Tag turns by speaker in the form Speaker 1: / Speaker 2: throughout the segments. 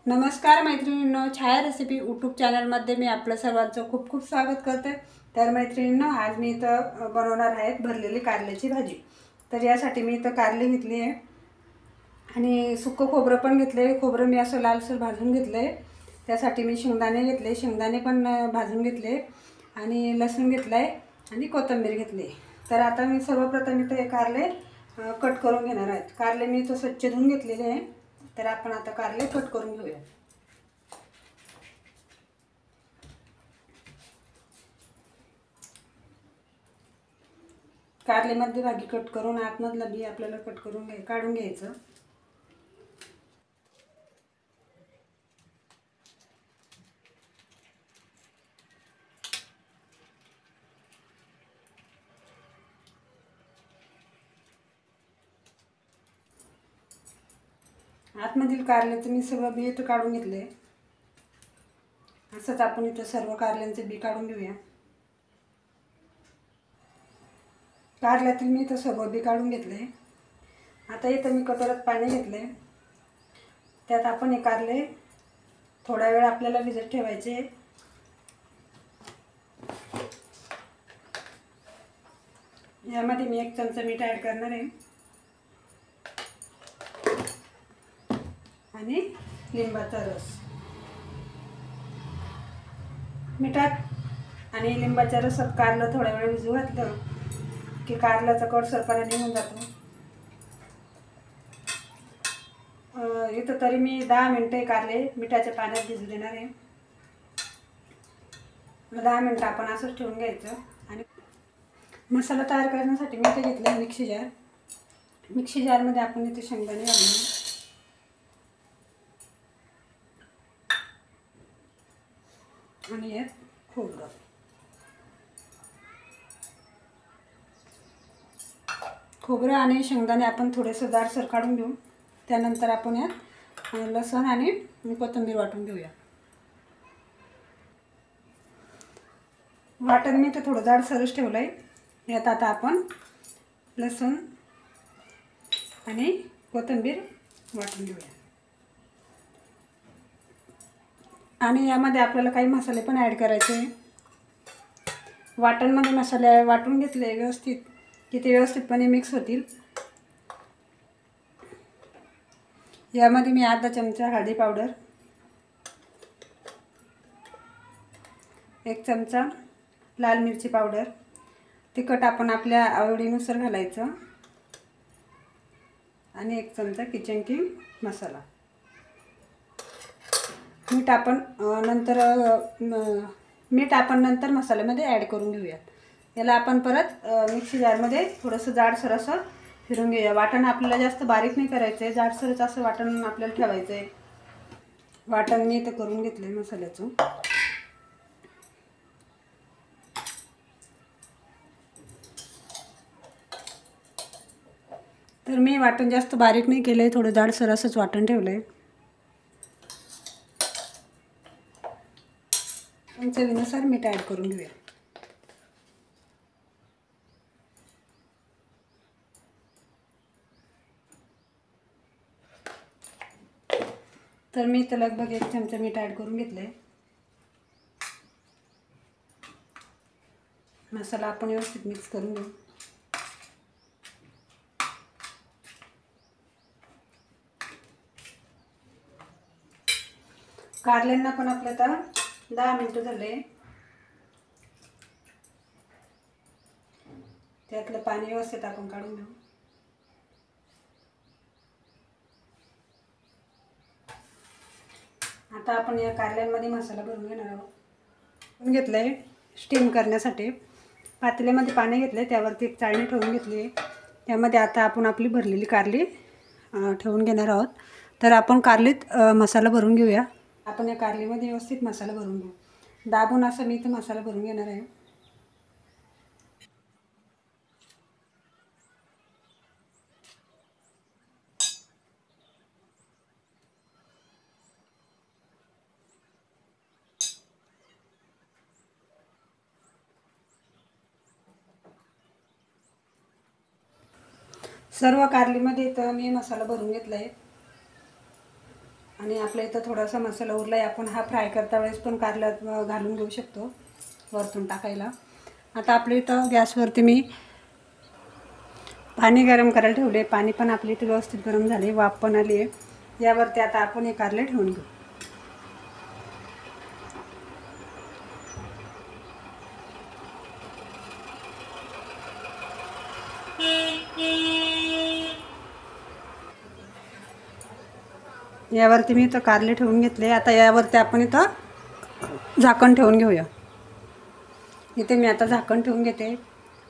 Speaker 1: नमस्कार मैत्रिणींनो, छाया recipe YouTube चॅनलमध्ये मी आपलं सर्वांचं खूप खूप स्वागत करते। तर मैत्रिणींनो, आज मी इथं बनवणार आहे भरलेली कारल्याची भाजी। तर यासाठी मी इथं कारली घेतली आहे आणि सुकं खोबरं पण घेतले। खोबरं मी असं लालसर भाजून घेतले। त्यासाठी मी शेंगदाणे घेतले, शेंगदाणे पण भाजून घेतले आणि लसूण घेतलाय आणि कोथिंबीर घेतली। तर आता मी सर्वप्रथम इथे कारले कट करून घेणार आहे। कारले मी इथं स्वच्छ धुवून घेतलेले आहे। तर आपण आता कारले कट करून घेऊया। कारले मध्यभागी कट करून आतमधलं बी आपल्याला कट करून काढून घ्यायचं। आतमधील कारल्याचं मी सगळं बी इथं काढून घेतले। असंच आपण इथं सर्व कारल्यांचे बी काढून घेऊया। कारल्यातील मी इथं सर्व बी काढून घेतले। आता इथं मी कटोऱ्यात पाणी घेतले। त्यात आपण हे कारले थोडा वेळ आपल्याला भिजत ठेवायचे। यामध्ये मी 1 चमचा मीठ ॲड करणार आहे आणि लिंबाचा रस। मिठात आणि लिंबाच्या रसात कारलं थोडा वेळ भिजू घातलं की कारल्याचा कडसरपणा निघून जातो। इथं तरी मी 10 मिनिटे कारले मिठाच्या पाण्यात भिजू देणार आहे। 10 मिनिटं आपण असंच ठेवून घ्यायचं। आणि मसाला तयार करण्यासाठी मी इथे घेतला मिक्सी जार। मिक्सी जारमध्ये आपण इथे शेंगदाणे घालूया आणि यात खोबरं। खोबरं आणि शेंगदाणे आपण थोडेसे जाडसर काढून घेऊ। त्यानंतर आपण यात लसूण आणि कोथिंबीर वाटून घेऊया। वाटण मी तर थोडं जाडसरच ठेवलं आहे। यात आता आपण लसूण आणि कोथिंबीर वाटून घेऊया। आणि यामध्ये आपल्याला काही मसाले पण ॲड करायचे। वाटणमध्ये मसाले वाटून घेतले व्यवस्थित की ते व्यवस्थितपणे मिक्स होतील। यामध्ये मी अर्धा चमचा हळदी पावडर, 1 चमचा लाल मिरची पावडर, तिखट आपण आपल्या आवडीनुसार घालायचं आणि 1 चमचा किचन किंग मसाला। मीठ आपण नंतर मसाल्यामध्ये ॲड करून घेऊया। याला आपण परत मिक्सी जारमध्ये थोडंसं जाडसर असं फिरून घेऊया। वाटण आपल्याला जास्त बारीक नाही करायचं आहे, जाडसरच असं वाटण आपल्याला ठेवायचं आहे। वाटण मी इथं करून घेतलं आहे मसाल्याचं। तर मी वाटण जास्त बारीक नाही केलं आहे, थोडं जाडसर असंच वाटण ठेवलं आहे। चवीनुसार मीठ ॲड करून घेऊया। तर मी इथं लगभग 1 चमचा मीठ ॲड करून घेतलं आहे। मसाला आपण व्यवस्थित मिक्स करून घेऊ। कारल्यांना पण आपलं आता 10 मिनिटं झाले। त्यातलं पाणी व्यवस्थित आपण काढून घेऊ। आता आपण या कारल्यांमध्ये मसाला भरून घेणार आहोत। घेतलंय स्टीम करण्यासाठी पातेल्यामध्ये पाणी घेतले, त्यावरती एक चाळणी ठेवून घेतली आहे। त्यामध्ये आता आपण आपली भरलेली कारली ठेवून घेणार आहोत। तर आपण कारलीत मसाला भरून घेऊया। आपण या कारलीमध्ये व्यवस्थित मसाला भरून घेऊ। दाबून असं मी इथं मसाला भरून घेणार आहे। सर्व कारलीमध्ये तर मी मसाला भरून घेतला आहे आणि आपल्या इथं थोडासा मसाला उरला आहे, आपण हा फ्राय करता वेळेस पण कारल्यात घालून घेऊ शकतो वरतून टाकायला. आता आपल्या इथं गॅसवरती मी पाणी गरम करायला ठेवले. पाणी पण आपली इथे व्यवस्थित गरम झाले, वाफ पण आली आहे. यावरती आता आपण हे कारले ठेवून घेऊ. यावरती मी इथं कारले ठेवून घेतले. आता यावरती आपण इथं झाकण ठेवून घेऊया. इथे मी आता झाकण ठेवून घेते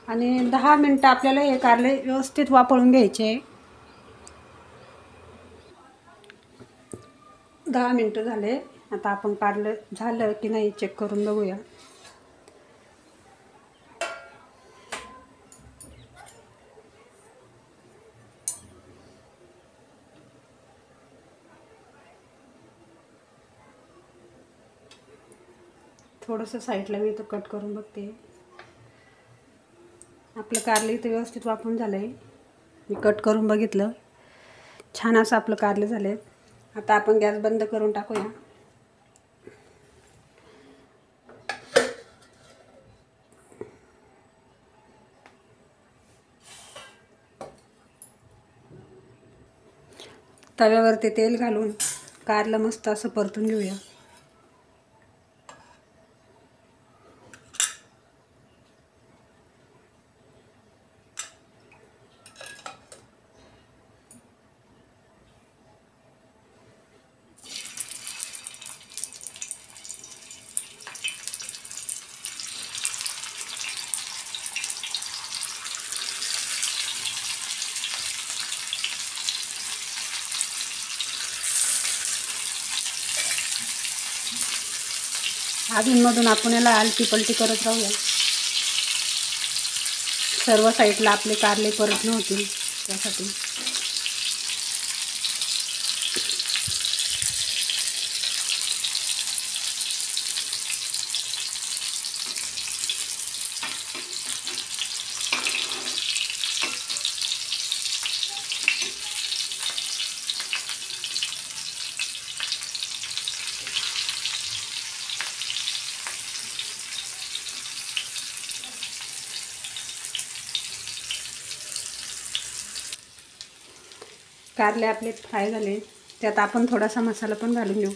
Speaker 1: आणि 10 मिनटं आपल्याला हे कारले व्यवस्थित वाफळून घ्यायचे. 10 मिनटं झाले. आता आपण कारले झालं की नाही चेक करून बघूया. थोडंसं साईडला मी इथं कट करून बघते. आपलं कारले इथं व्यवस्थित वाफून झालं आहे. मी कट करून बघितलं, छान असं आपलं कारले झाले. आता आपण गॅस बंद करून टाकूया. तव्यावरती तेल घालून कारलं मस्त असं परतून घेऊया. अधूनमधून आपण याला आलटी पलटी करत राहूया. सर्व साईडला आपले कारले परतणे होतील त्यासाठी. कारले आपले फ्राय झाले. त्यात आपण थोडासा मसाला पण घालून घेऊ.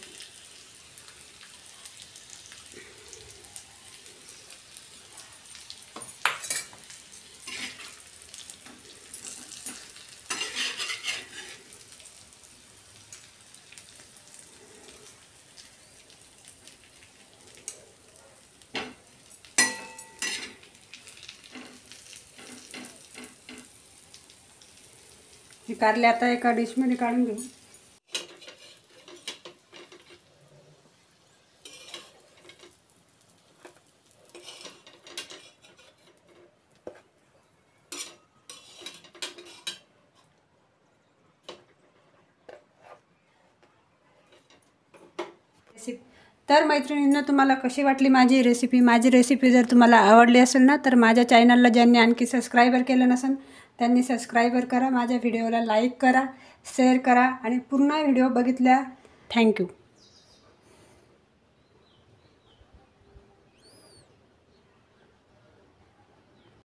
Speaker 1: हे कारले आता एका डिशमध्ये काढून घेऊ. तर मैत्रिणींनो, तुम्हाला कशी वाटली माझी रेसिपी? माझी रेसिपी जर तुम्हाला आवडली असेल ना, तर माझ्या चॅनलला ज्यांनी आणखी सबस्क्रायबर केलं नसेल त्यांनी सबस्क्रायबर करा. माझ्या व्हिडिओला लाईक करा, शेअर करा आणि पूर्ण व्हिडिओ बघितल्या थँक्यू.